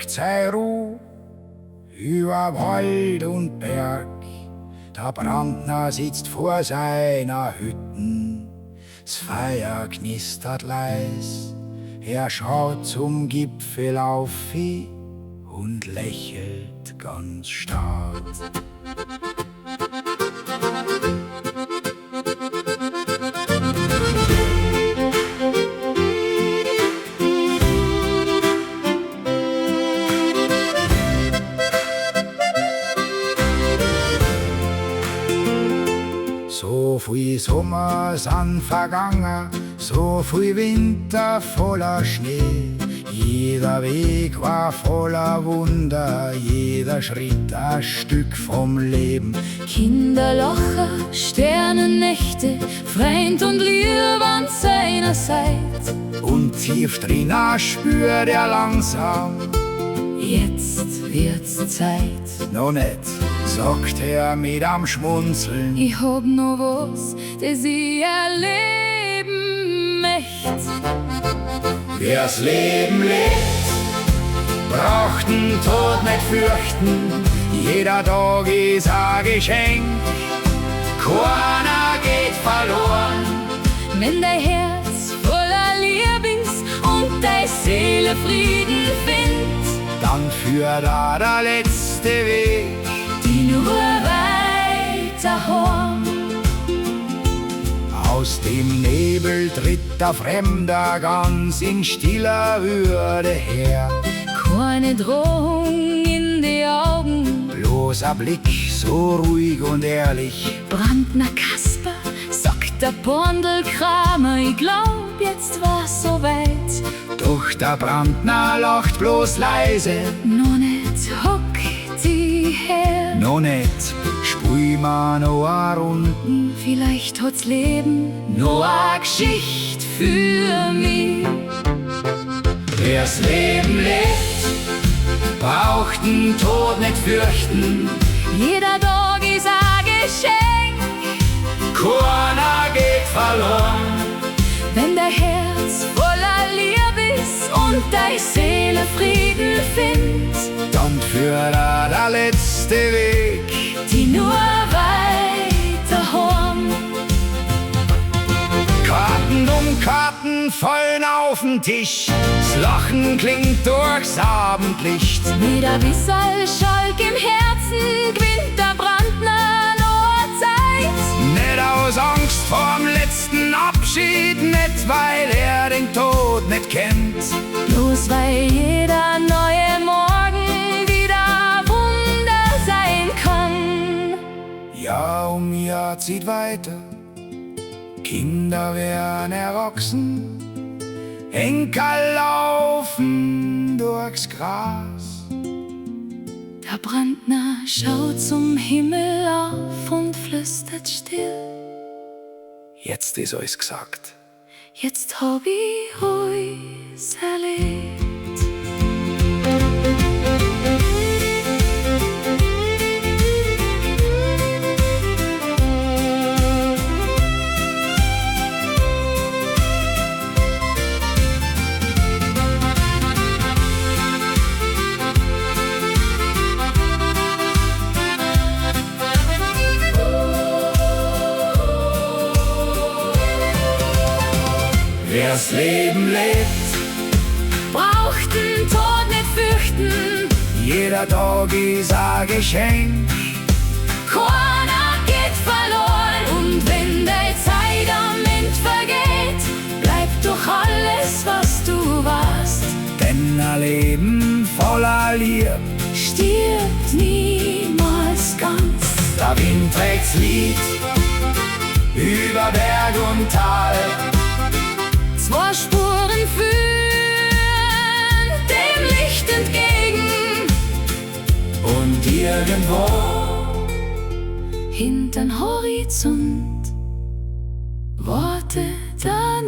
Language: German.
legt sei Ruh über Wald und Berg. Der Brandner sitzt vor seiner Hütten, das Feuer knistert leis. Er schaut zum Gipfel auf und lächelt ganz stark. So viel Sommer sind vergangen, so viel Winter voller Schnee. Jeder Weg war voller Wunder, jeder Schritt ein Stück vom Leben. Kinderlacher, Sternennächte, Freund und Liebe an seiner Seite. Und tief drin spürt er langsam: Jetzt wird's Zeit. Noch nicht, sagt er mit am Schmunzeln. Ich hab noch was, das ich erleben möcht. Wer's Leben lebt, braucht den Tod nicht fürchten. Jeder Tag ist ein Geschenk, keiner geht verloren. Wenn dein Herz voller Liebe ist und deine Seele Frieden findet, dann führt da der letzte Weg, die nur weiter heim. Aus dem Nebel tritt der Fremder ganz in stiller Würde her. Keine Drohung in die Augen, Bloß ein Blick so ruhig und ehrlich. Brandner Kasper, sagt der Pondelkramer, ich glaub, jetzt war's so weit. Doch der Brandner lacht bloß leise. Noch nicht hock die her, Noch nicht, spiel ma noch a Runden. vielleicht hat's Leben noch a Geschichte für mich. Wer's Leben lebt, braucht den Tod nicht fürchten. Jeder Tag ist a Geschenk, Keiner geht verloren. wenn dein Herz voller Liebe ist und deine Seele Frieden findet, Dann führt da der letzte Weg, die nur weiter heim. Karten um Karten fallen auf den Tisch. Das Lachen klingt durchs Abendlicht. Mit a bissal Schalk im Herzen gewinnt der Brandner noch Zeit. Nicht aus Angst vorm letzten Abschied, nicht weil er den Tod nicht kennt. Bloß weil jeder neue Morgen wieder Wunder sein kann. Jahr um Jahr zieht weiter, Kinder werden erwachsen, Enkel laufen durchs Gras. Der Brandner schaut zum Himmel auf und flüstert still: Jetzt ist alles gesagt. Jetzt hab ich alles erlebt. Wer's Leben lebt, Braucht den Tod nicht fürchten, jeder Tag ist ein Geschenk. keiner geht verloren. Und wenn deine Zeit am Ende vergeht, bleibt doch alles, was du warst. Denn ein Leben voller Liebe Stirbt niemals ganz. der Wind trägt's Lied über Berg und Tal. Zwei Spuren führen dem Licht entgegen. Und irgendwo Hintern Horizont wartet der